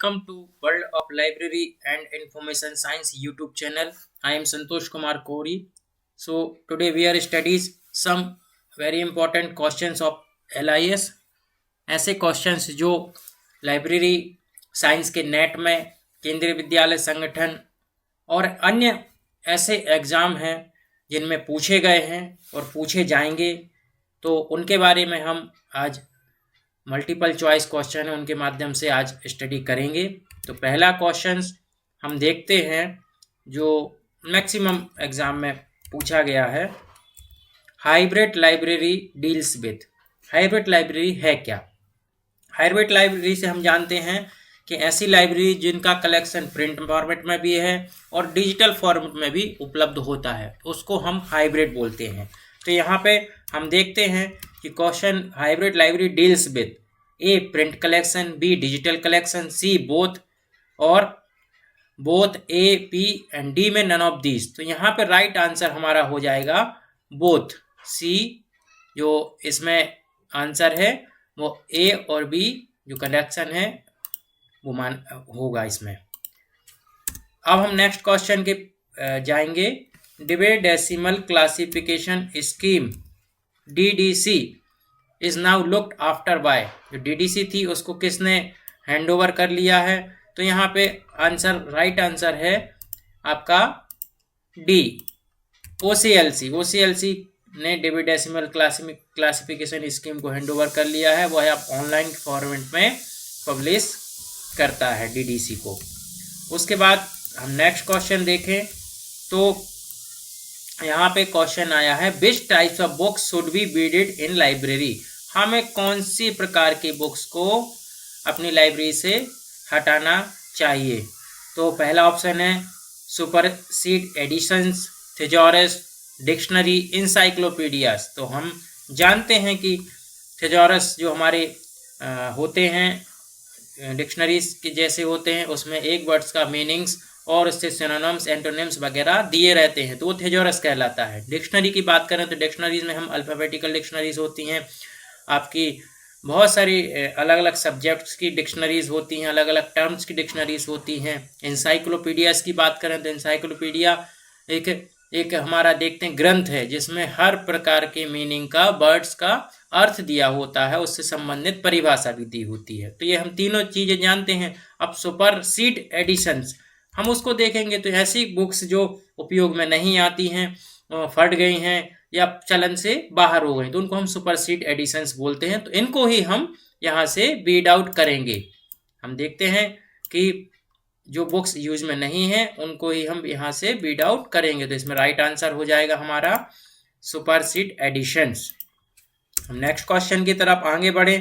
welcome to World of Library and Information Science YouTube channel. I am Santosh Kumar Kori. So today we are studies some very important questions of LIS. ऐसे questions जो library science के net में, केंद्रीय विद्यालय संगठन और अन्य ऐसे एग्ज़ाम हैं जिनमें पूछे गए हैं और पूछे जाएंगे, तो उनके बारे में हम आज मल्टीपल चॉइस क्वेश्चन है उनके माध्यम से आज स्टडी करेंगे। तो पहला क्वेश्चन हम देखते हैं जो मैक्सिमम एग्ज़ाम में पूछा गया है। Hybrid library deals with. Hybrid library है क्या? हाइब्रिड लाइब्रेरी से हम जानते हैं कि ऐसी लाइब्रेरी जिनका कलेक्शन प्रिंट फॉर्मेट में भी है और डिजिटल फॉर्मेट में भी उपलब्ध होता है, उसको हम हाइब्रिड बोलते हैं। तो यहाँ पे हम देखते हैं कि question hybrid library deals with A print collection, B digital collection, C both और both, A P and D में नन ऑफ दीज। तो यहाँ पे राइट आंसर हमारा हो जाएगा बोथ। सी जो इसमें आंसर है वो ए और बी जो कलेक्शन है वो होगा इसमें। अब हम नेक्स्ट क्वेश्चन के जाएंगे। Dewey decimal classification scheme DDC is now looked after by. जो DDC थी उसको किसने हैंड ओवर कर लिया है? तो यहाँ पे आंसर, राइट आंसर है आपका डी, OCLC ने डिबे डेसिमल क्लासिफिकेशन स्कीम को हैंड ओवर कर लिया है। वह आप ऑनलाइन फॉर्मेट में पब्लिश करता है DDC को। उसके बाद हम नेक्स्ट क्वेश्चन देखें तो यहाँ पे क्वेश्चन आया है which types of books should be beaded in library. हमें कौन सी प्रकार की बुक्स को अपनी लाइब्रेरी से हटाना चाहिए? तो पहला ऑप्शन है सुपरसीड एडिशंस, थिजॉरस, डिक्शनरी, इंसाइक्लोपीडियाज। तो हम जानते हैं कि थिजॉरस जो हमारे होते हैं डिक्शनरीज के जैसे होते हैं, उसमें एक वर्ड्स का मीनिंग्स और उससे सिनोनिम्स, एंटोनिम्स वगैरह दिए रहते हैं, तो वो थिजॉरस कहलाता है। डिक्शनरी की बात करें तो डिक्शनरीज में हम अल्फ़ाबेटिकल डिक्शनरीज होती हैं, आपकी बहुत सारी अलग अलग सब्जेक्ट्स की डिक्शनरीज होती हैं, अलग अलग टर्म्स की डिक्शनरीज होती हैं। इंसाइक्लोपीडियाज की बात करें तो इंसाइक्लोपीडिया एक हमारा देखते हैं ग्रंथ है जिसमें हर प्रकार के मीनिंग का, वर्ड्स का अर्थ दिया होता है, उससे संबंधित परिभाषा भी दी होती है। तो ये हम तीनों चीज़ें जानते हैं। अब सुपरसीड एडिशंस हम उसको देखेंगे तो ऐसी बुक्स जो उपयोग में नहीं आती हैं, फट गई हैं या चलन से बाहर हो गई, तो उनको हम सुपरसीड एडिशंस बोलते हैं। तो इनको ही हम यहाँ से बीड आउट करेंगे। हम देखते हैं कि जो बुक्स यूज में नहीं है उनको ही हम यहाँ से बीड आउट करेंगे। तो इसमें राइट आंसर हो जाएगा हमारा सुपरसीड एडिशंस। हम नेक्स्ट क्वेश्चन की तरफ आगे बढ़े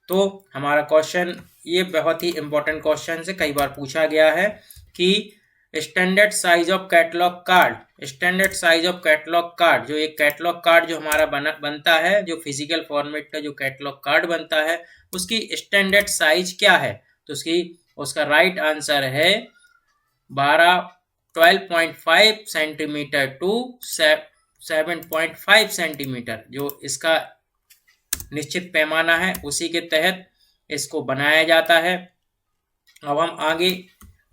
तो हमारा क्वेश्चन ये बहुत ही इंपॉर्टेंट क्वेश्चन है, कई बार पूछा गया है कि standard size of catalogue card. Standard size of catalogue card, जो एक कैटलॉग कार्ड जो हमारा बनता है, जो फिजिकल फॉर्मेट का जो कैटलॉग कार्ड बनता है, उसकी स्टैंडर्ड साइज क्या है? तो उसका राइट आंसर है 12.5 सेंटीमीटर टू 7.5 सेंटीमीटर। जो इसका निश्चित पैमाना है उसी के तहत इसको बनाया जाता है। अब हम आगे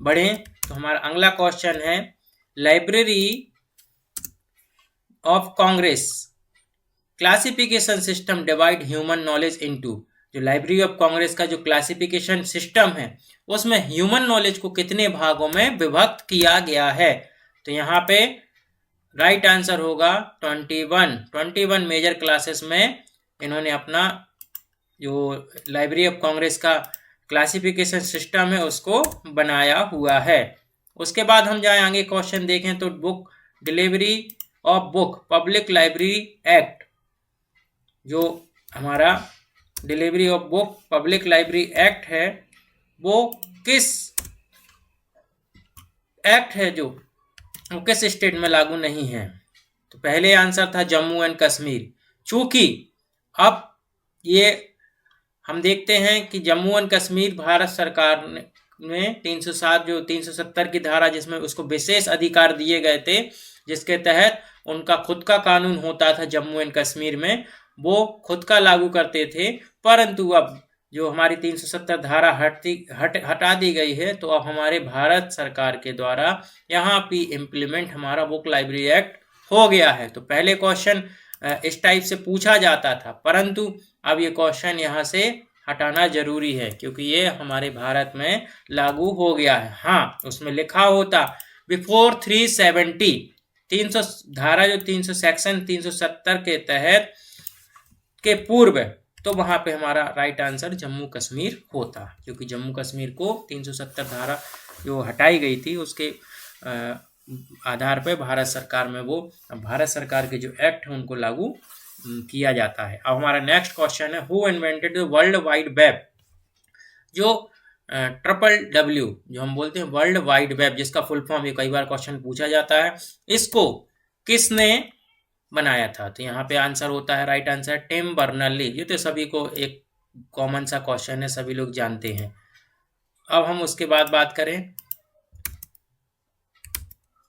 बढ़ें तो हमारा अगला क्वेश्चन है library of Congress classification system divide human knowledge into. जो लाइब्रेरी ऑफ कांग्रेस का जो क्लासिफिकेशन सिस्टम है उसमें ह्यूमन नॉलेज को कितने भागों में विभक्त किया गया है? तो यहाँ पे राइट आंसर होगा 21 मेजर क्लासेस में इन्होंने अपना जो लाइब्रेरी ऑफ कांग्रेस का क्लासिफिकेशन सिस्टम है उसको बनाया हुआ है। उसके बाद हम जाए आगे क्वेश्चन देखें तो book delivery of book public library act. जो हमारा delivery of book public library act है वो किस एक्ट है जो वो किस स्टेट में लागू नहीं है? तो पहले आंसर था जम्मू एंड कश्मीर। चूंकि अब ये हम देखते हैं कि जम्मू एंड कश्मीर भारत सरकार ने 307 जो 370 की धारा जिसमें उसको विशेष अधिकार दिए गए थे, जिसके तहत उनका खुद का कानून होता था जम्मू एंड कश्मीर में, वो खुद का लागू करते थे। परंतु अब जो हमारी 370 धारा हटा दी गई है, तो अब हमारे भारत सरकार के द्वारा यहाँ पे इम्प्लीमेंट हमारा बुक लाइब्रेरी एक्ट हो गया है। तो पहले क्वेश्चन इस टाइप से पूछा जाता था, परंतु अब ये क्वेश्चन यहाँ से हटाना जरूरी है क्योंकि ये हमारे भारत में लागू हो गया है। हाँ, उसमें लिखा होता बिफोर 370 300 धारा जो 300 सेक्शन 370 के तहत के पूर्व, तो वहां पे हमारा राइट आंसर जम्मू कश्मीर होता, क्योंकि जम्मू कश्मीर को 370 धारा जो हटाई गई थी उसके आधार पर भारत सरकार में वो भारत सरकार के जो एक्ट है उनको लागू किया जाता है। अब हमारा नेक्स्ट क्वेश्चन है, who invented the world wide web? जो WWW जो हम बोलते हैं वर्ल्ड वाइड वेब, जिसका फुल फॉर्म ये कई बार क्वेश्चन पूछा जाता है, इसको किसने बनाया था? तो यहाँ पे आंसर होता है, राइट आंसर टिम बर्नर्स-ली। ये तो सभी को एक कॉमन सा क्वेश्चन है, सभी लोग जानते हैं। अब हम उसके बाद बात करें,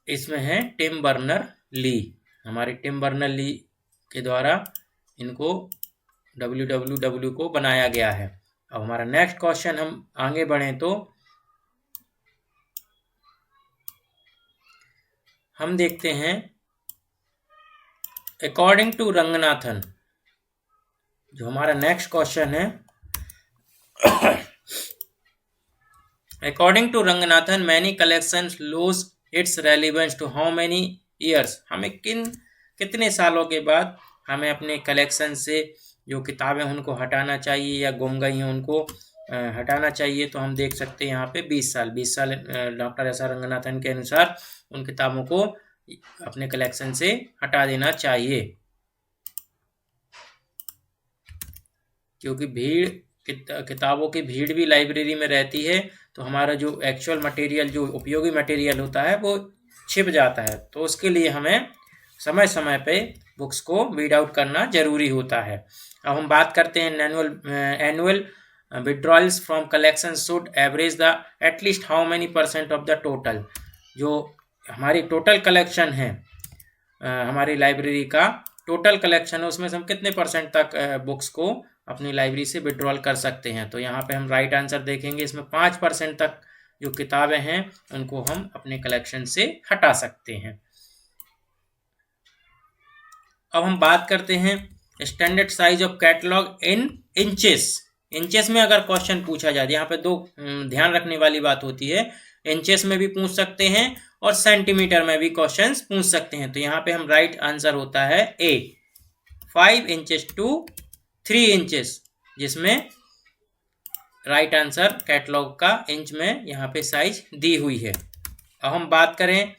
इसमें है टिम बर्नर्स-ली, हमारे टिम बर्नर्स-ली के द्वारा इनको WWW को बनाया गया है। अब हमारा नेक्स्ट क्वेश्चन हम आगे बढ़ें तो हम देखते हैं, अकॉर्डिंग टू रंगनाथन, जो हमारा नेक्स्ट क्वेश्चन है, according to Ranganathan many collections lose its relevance to how many years? हमें कितने सालों के बाद हमें अपने कलेक्शन से जो किताबें उनको हटाना चाहिए या गुम गई हैं उनको हटाना चाहिए? तो हम देख सकते हैं यहाँ पे 20 साल डॉक्टर एस आर रंगनाथन के अनुसार उन किताबों को अपने कलेक्शन से हटा देना चाहिए, क्योंकि किताबों की भीड़ भी लाइब्रेरी में रहती है, तो हमारा जो एक्चुअल मटेरियल, जो उपयोगी मटेरियल होता है वो छिप जाता है। तो उसके लिए हमें समय समय पे बुक्स को वीड आउट करना जरूरी होता है। अब हम बात करते हैं, annual withdrawals from collection should average the at least how many % of the total? जो हमारी टोटल कलेक्शन है, हमारी लाइब्रेरी का टोटल कलेक्शन है, उसमें से हम कितने % तक बुक्स को अपनी लाइब्रेरी से विड्रॉल कर सकते हैं? तो यहाँ पे हम राइट आंसर देखेंगे, इसमें 5% तक जो किताबें हैं उनको हम अपने कलेक्शन से हटा सकते हैं। अब हम बात करते हैं standard size of catalogue in inches में अगर क्वेश्चन पूछा जाए, यहाँ पे दो ध्यान रखने वाली बात होती है, इंचेस में भी पूछ सकते हैं और सेंटीमीटर में भी क्वेश्चंस पूछ सकते हैं। तो यहाँ पे हम राइट आंसर होता है ए, 5 इंचेस टू 3 इंचेस, जिसमें राइट आंसर कैटलॉग का इंच में यहाँ पे साइज दी हुई है। अब हम बात करें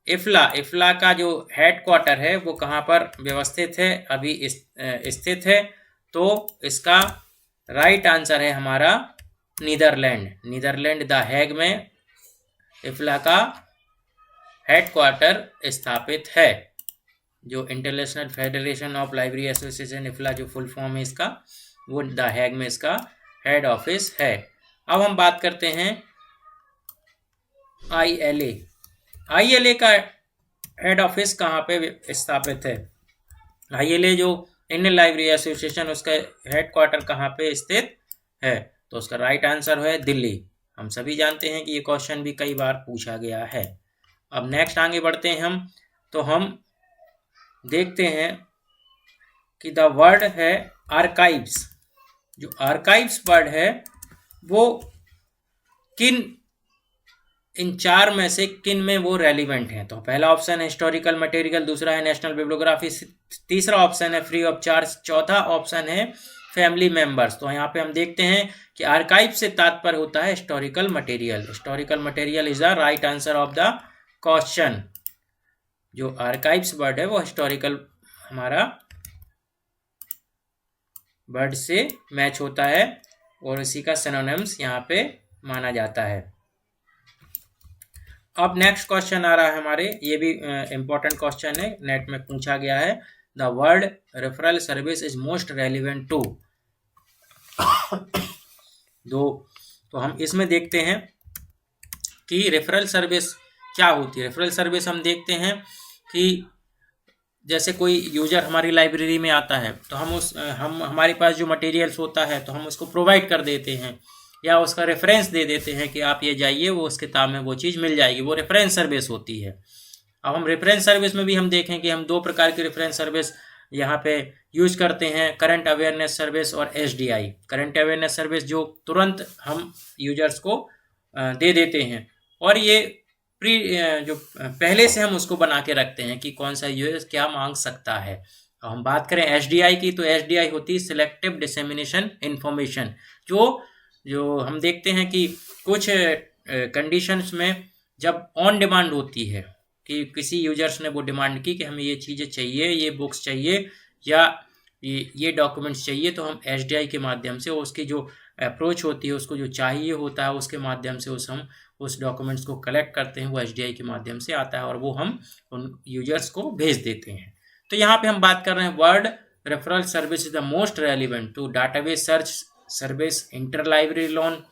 इफ्ला का जो हेड क्वार्टर है वो कहाँ पर व्यवस्थित है, अभी स्थित है? तो इसका राइट आंसर है हमारा नीदरलैंड द हैग में इफ्ला का हेड क्वार्टर स्थापित है। जो international federation of library association, IFLA जो फुल फॉर्म है इसका, वो द हैग में इसका हेड ऑफिस है। अब हम बात करते हैं ILA का हेड ऑफिस कहाँ पे स्थापित है? ILA जो इंडियन लाइब्रेरी एसोसिएशन, उसका हेड क्वार्टर कहाँ पे स्थित है? तो उसका राइट आंसर है दिल्ली। हम सभी जानते हैं कि ये क्वेश्चन भी कई बार पूछा गया है। अब नेक्स्ट आगे बढ़ते हैं हम, तो हम देखते हैं कि द वर्ड है आर्काइव्स। जो आर्काइव्स वर्ड है वो इन 4 में से किन में वो रेलिवेंट है? तो पहला ऑप्शन है हिस्टोरिकल मटेरियल, दूसरा है नेशनल बिब्लियोग्राफी, तीसरा ऑप्शन है फ्री ऑफ चार्ज, चौथा ऑप्शन है फैमिली मेंबर्स। तो यहाँ पे हम देखते हैं कि आर्काइव से तात्पर्य होता है historical material is the right answer of the question. जो आर्काइव्स वर्ड है वो हिस्टोरिकल हमारा वर्ड से मैच होता है और इसी का सिनोनिम्स यहाँ पे माना जाता है। अब नेक्स्ट क्वेश्चन आ रहा है हमारे, ये भी इंपॉर्टेंट क्वेश्चन है, नेट में पूछा गया है। The word referral service is most relevant to तो हम इसमें देखते हैं कि रेफरल सर्विस क्या होती है। रेफरल सर्विस हम देखते हैं कि जैसे कोई यूजर हमारी लाइब्रेरी में आता है तो हम हमारे पास जो मटेरियल्स होता है तो हम उसको प्रोवाइड कर देते हैं या उसका रेफरेंस दे देते हैं कि आप ये जाइए, वो उस किताब में वो चीज़ मिल जाएगी। वो रेफरेंस सर्विस होती है। अब हम रेफरेंस सर्विस में भी हम देखें कि हम 2 प्रकार की रेफरेंस सर्विस यहाँ पे यूज करते हैं, करंट अवेयरनेस सर्विस और SDI। करंट अवेयरनेस सर्विस जो तुरंत हम यूजर्स को दे देते हैं, और ये जो पहले से हम उसको बना के रखते हैं कि कौन सा यूजर क्या मांग सकता है। अब हम बात करें SDI की, तो SDI होती है सिलेक्टिव डिसेमिनेशन इंफॉर्मेशन। जो हम देखते हैं कि कुछ कंडीशंस में जब ऑन डिमांड होती है कि किसी यूजर्स ने वो डिमांड की कि हमें ये चीज़ें चाहिए, ये बुक्स चाहिए या ये डॉक्यूमेंट्स चाहिए, तो हम SDI के माध्यम से उसकी जो अप्रोच होती है, उसको जो चाहिए होता है उसके माध्यम से हम उस डॉक्यूमेंट्स को कलेक्ट करते हैं। वो SDI के माध्यम से आता है और वो हम उन यूजर्स को भेज देते हैं। तो यहाँ पे हम बात कर रहे हैं word referral service is the most relevant to database search service, inter library loan,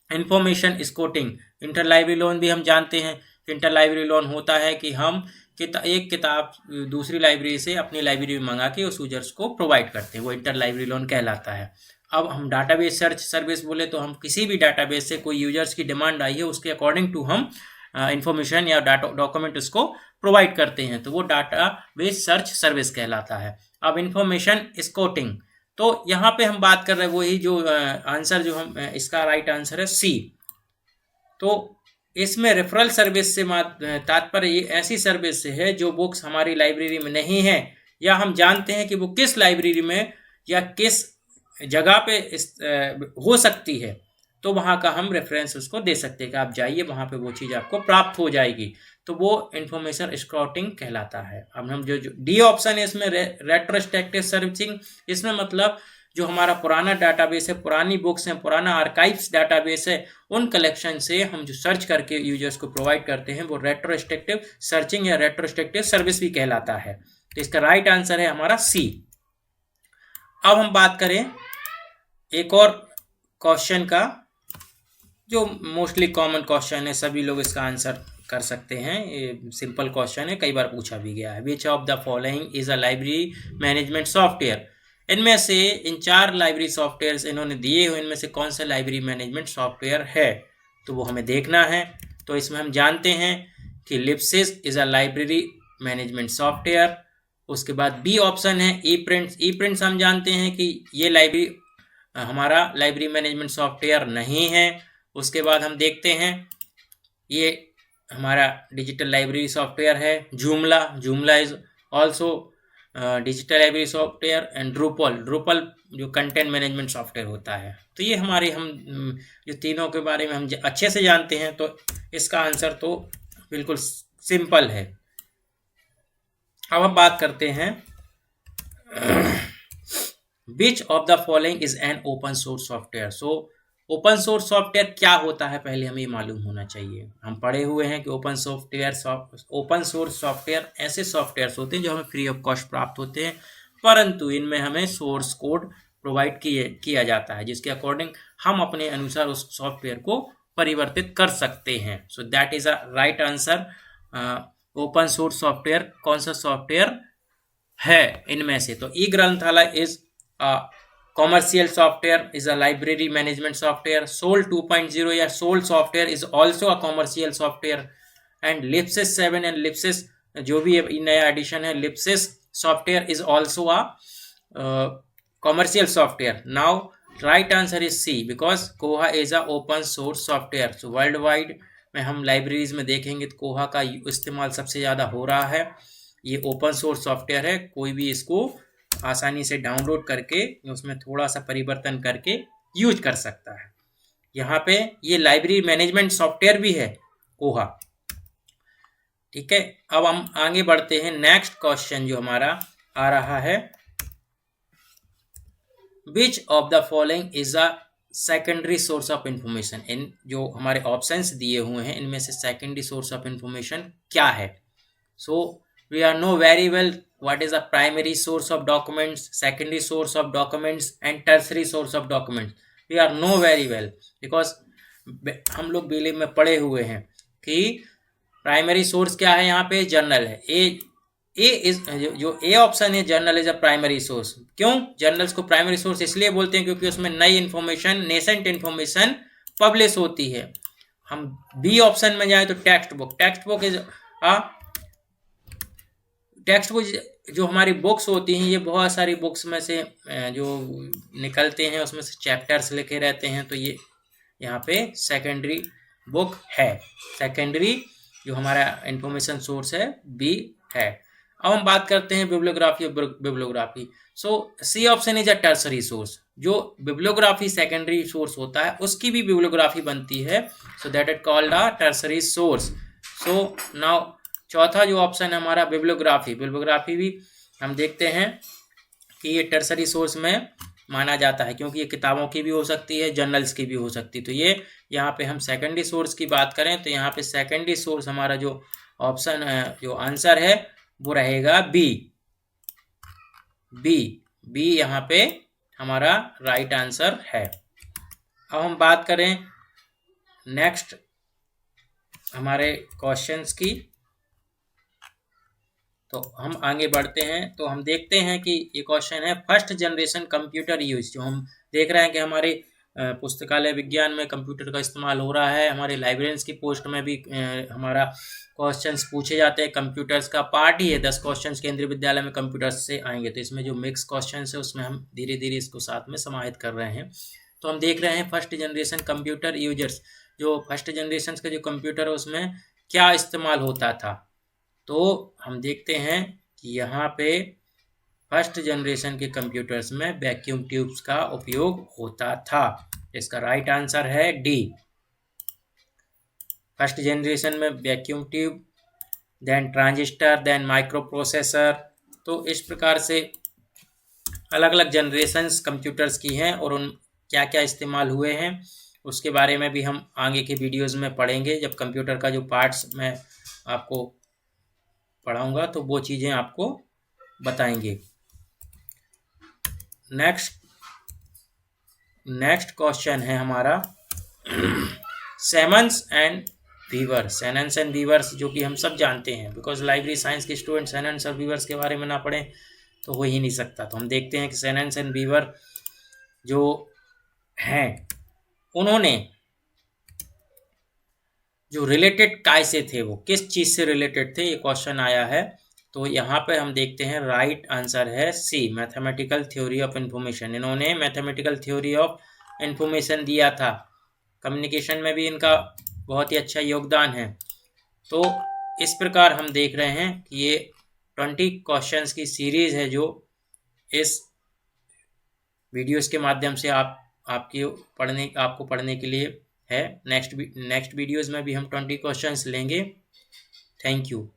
information scouting. Inter library loan भी हम जानते हैं। इंटर लाइब्रेरी लोन होता है कि हम एक किताब दूसरी लाइब्रेरी से अपनी लाइब्रेरी में मंगा के उस यूजर्स को प्रोवाइड करते हैं, वो इंटर लाइब्रेरी लोन कहलाता है। अब हम डाटाबेस सर्च सर्विस बोले तो हम किसी भी डाटाबेस से कोई यूजर्स की डिमांड आई है उसके अकॉर्डिंग टू हम इंफॉर्मेशन या डॉक्यूमेंट उसको प्रोवाइड करते हैं, तो वो डाटाबेस सर्च सर्विस कहलाता है। अब इंफॉर्मेशन स्कोटिंग, तो यहाँ पे हम बात कर रहे हैं वही जो आंसर जो हम इसका राइट आंसर है C। तो इसमें रेफरल सर्विस से तात्पर्य ये ऐसी सर्विस से है जो बुक्स हमारी लाइब्रेरी में नहीं है या हम जानते हैं कि वो किस लाइब्रेरी में या किस जगह पे हो सकती है, तो वहाँ का हम रेफरेंस उसको दे सकते हैं कि आप जाइए, वहाँ पे वो चीज़ आपको प्राप्त हो जाएगी। तो वो इंफॉर्मेशन स्क्रॉटिंग कहलाता है। अब हम जो डी ऑप्शन है इसमें रेट्रोस्पेक्टिव सर्चिंग, इसमें मतलब जो हमारा पुराना डाटाबेस है, पुरानी बुक्स हैं, पुराना आर्काइव्स डाटाबेस है, उन कलेक्शन से हम जो सर्च करके यूजर्स को प्रोवाइड करते हैं वो रेट्रोस्पेक्टिव सर्चिंग या रेट्रोस्पेक्टिव सर्विस भी कहलाता है। तो इसका राइट आंसर है हमारा C। अब हम बात करें एक और क्वेश्चन का जो मोस्टली कॉमन क्वेश्चन है, सभी लोग इसका आंसर कर सकते हैं। ये सिंपल क्वेश्चन है, कई बार पूछा भी गया है। Which of the following is a library management software? इनमें से इन 4 लाइब्रेरी सॉफ्टवेयर इन्होंने दिए हुए, इनमें से कौन सा लाइब्रेरी मैनेजमेंट सॉफ्टवेयर है, तो वो हमें देखना है। तो इसमें हम जानते हैं कि LIBSYS is a library management software. उसके बाद बी ऑप्शन है ई प्रिंट्स। ई प्रिंट्स हम जानते हैं कि ये लाइब्रेरी हमारा लाइब्रेरी मैनेजमेंट सॉफ्टवेयर नहीं है। उसके बाद हम देखते हैं ये हमारा डिजिटल लाइब्रेरी सॉफ्टवेयर है Joomla is also digital library software and Drupal जो कंटेंट मैनेजमेंट सॉफ्टवेयर होता है। तो ये हमारे हम जो तीनों के बारे में हम अच्छे से जानते हैं, तो इसका आंसर तो बिल्कुल सिंपल है। अब हम बात करते हैं विच of the following is an open source software. So open source software क्या होता है पहले हमें मालूम होना चाहिए। हम पढ़े हुए हैं कि ओपन सोर्स सॉफ्टवेयर ऐसे सॉफ्टवेयर होते हैं जो हमें फ्री ऑफ कॉस्ट प्राप्त होते हैं, परंतु इनमें हमें सोर्स कोड प्रोवाइड किया जाता है जिसके अकॉर्डिंग हम अपने अनुसार उस सॉफ्टवेयर को परिवर्तित कर सकते हैं। So that is a right answer. Open source software कौन सा सॉफ्टवेयर है इनमें से? तो ई ग्रंथालय is commercial software, is a library management software. Soul 2.0 या Soul software is also a commercial software. and Lipsys 7 and Lipsys जो भी नया एडिशन है Lipsys software is also a commercial software. Now right answer is C because Koha is a open source software. So worldwide में हम libraries में देखेंगे तो कोहा का इस्तेमाल सबसे ज़्यादा हो रहा है। ये ओपन सोर्स सॉफ्टवेयर है, कोई भी इसको आसानी से डाउनलोड करके उसमें थोड़ा सा परिवर्तन करके यूज कर सकता है। यहाँ पे ये लाइब्रेरी मैनेजमेंट सॉफ्टवेयर भी है कोहा। ठीक है, अब हम आगे बढ़ते हैं। नेक्स्ट क्वेश्चन जो हमारा आ रहा है, which of the following is a secondary source of information. इन जो हमारे ऑप्शंस दिए हुए हैं इनमें से सेकेंडरी सोर्स ऑफ इंफॉर्मेशन क्या है? So we are know very well what is a primary source of documents, secondary source of documents and tertiary source of documents. we are know very well because हम लोग बीले में पढ़े हुए हैं कि primary source क्या है, यहाँ पे जर्नल है। जो ए ऑप्शन है, journal is a primary source. क्यों जर्नल्स को प्राइमरी सोर्स इसलिए बोलते हैं क्योंकि उसमें नई इन्फॉर्मेशन, नेसेंट इन्फॉर्मेशन पब्लिश होती है। हम बी ऑप्शन में जाए तो टेक्स्ट बुक, टेक्स्ट बुक जो हमारी बुक्स होती हैं, ये बहुत सारी बुक्स में से जो निकलते हैं उसमें से चैप्टर्स लिखे रहते हैं, तो ये यहाँ पे सेकेंडरी बुक है। सेकेंडरी जो हमारा इंफॉर्मेशन सोर्स है बी है। अब हम बात करते हैं bibliography. Bibliography, so C option is a tertiary source. जो बिब्लियोग्राफी सेकेंडरी सोर्स होता है उसकी भी बिब्लियोग्राफी बनती है, so that it called a tertiary source. So now चौथा जो ऑप्शन है हमारा बिब्लियोग्राफी। बिब्लियोग्राफी भी हम देखते हैं कि ये टर्सरी सोर्स में माना जाता है, क्योंकि ये किताबों की भी हो सकती है, जर्नल्स की भी हो सकती है। तो ये यहाँ पे हम सेकेंडरी सोर्स की बात करें तो यहाँ पे सेकेंडरी सोर्स हमारा जो ऑप्शन है, जो आंसर है वो रहेगा बी। बी यहाँ पे हमारा राइट आंसर है। अब हम बात करें नेक्स्ट हमारे क्वेश्चंस की, तो हम आगे बढ़ते हैं। तो हम देखते हैं कि ये क्वेश्चन है फर्स्ट जनरेशन कंप्यूटर यूज। जो हम देख रहे हैं कि हमारे पुस्तकालय विज्ञान में कंप्यूटर का इस्तेमाल हो रहा है, हमारे लाइब्रेरियंस की पोस्ट में भी हमारा क्वेश्चंस पूछे जाते हैं। कंप्यूटर्स का पार्ट ही है, 10 क्वेश्चंस केंद्रीय विद्यालय में कंप्यूटर्स से आएंगे, तो इसमें जो मिक्स क्वेश्चंस है उसमें हम धीरे धीरे इसको साथ में समाहित कर रहे हैं। तो हम देख रहे हैं फर्स्ट जनरेशन कंप्यूटर यूजर्स। जो फर्स्ट जनरेशन का जो कंप्यूटर है उसमें क्या इस्तेमाल होता था, तो हम देखते हैं कि यहाँ पे फर्स्ट जनरेशन के कंप्यूटर्स में वैक्यूम ट्यूब्स का उपयोग होता था। इसका राइट आंसर है डी। फर्स्ट जनरेशन में vacuum tube, then transistor, then microprocessor. तो इस प्रकार से अलग अलग जनरेशन्स कंप्यूटर्स की हैं और उन क्या क्या इस्तेमाल हुए हैं उसके बारे में भी हम आगे के वीडियोज़ में पढ़ेंगे। जब कंप्यूटर का जो पार्ट्स मैं आपको पढ़ाऊंगा तो वो चीज़ें आपको बताएंगे। नेक्स्ट क्वेश्चन है हमारा सेमन्स एंड वीवर्स। सेमन्स एंड वीवर्स जो कि हम सब जानते हैं, बिकॉज लाइब्रेरी साइंस के स्टूडेंट सेमन्स और वीवर्स के बारे में ना पढ़ें तो हो ही नहीं सकता। तो हम देखते हैं कि सेमन्स एंड वीवर जो हैं उन्होंने जो रिलेटेड काय से थे, वो किस चीज़ से रिलेटेड थे, ये क्वेश्चन आया है। तो यहाँ पे हम देखते हैं राइट आंसर है सी, मैथमेटिकल थ्योरी ऑफ इंफॉर्मेशन। इन्होंने मैथमेटिकल थ्योरी ऑफ इंफॉर्मेशन दिया था। कम्युनिकेशन में भी इनका बहुत ही अच्छा योगदान है। तो इस प्रकार हम देख रहे हैं कि ये 20 क्वेश्चंस की सीरीज़ है जो इस वीडियोस के माध्यम से आपको पढ़ने के लिए है। नेक्स्ट वीडियोस में भी हम 20 क्वेश्चंस लेंगे। Thank you.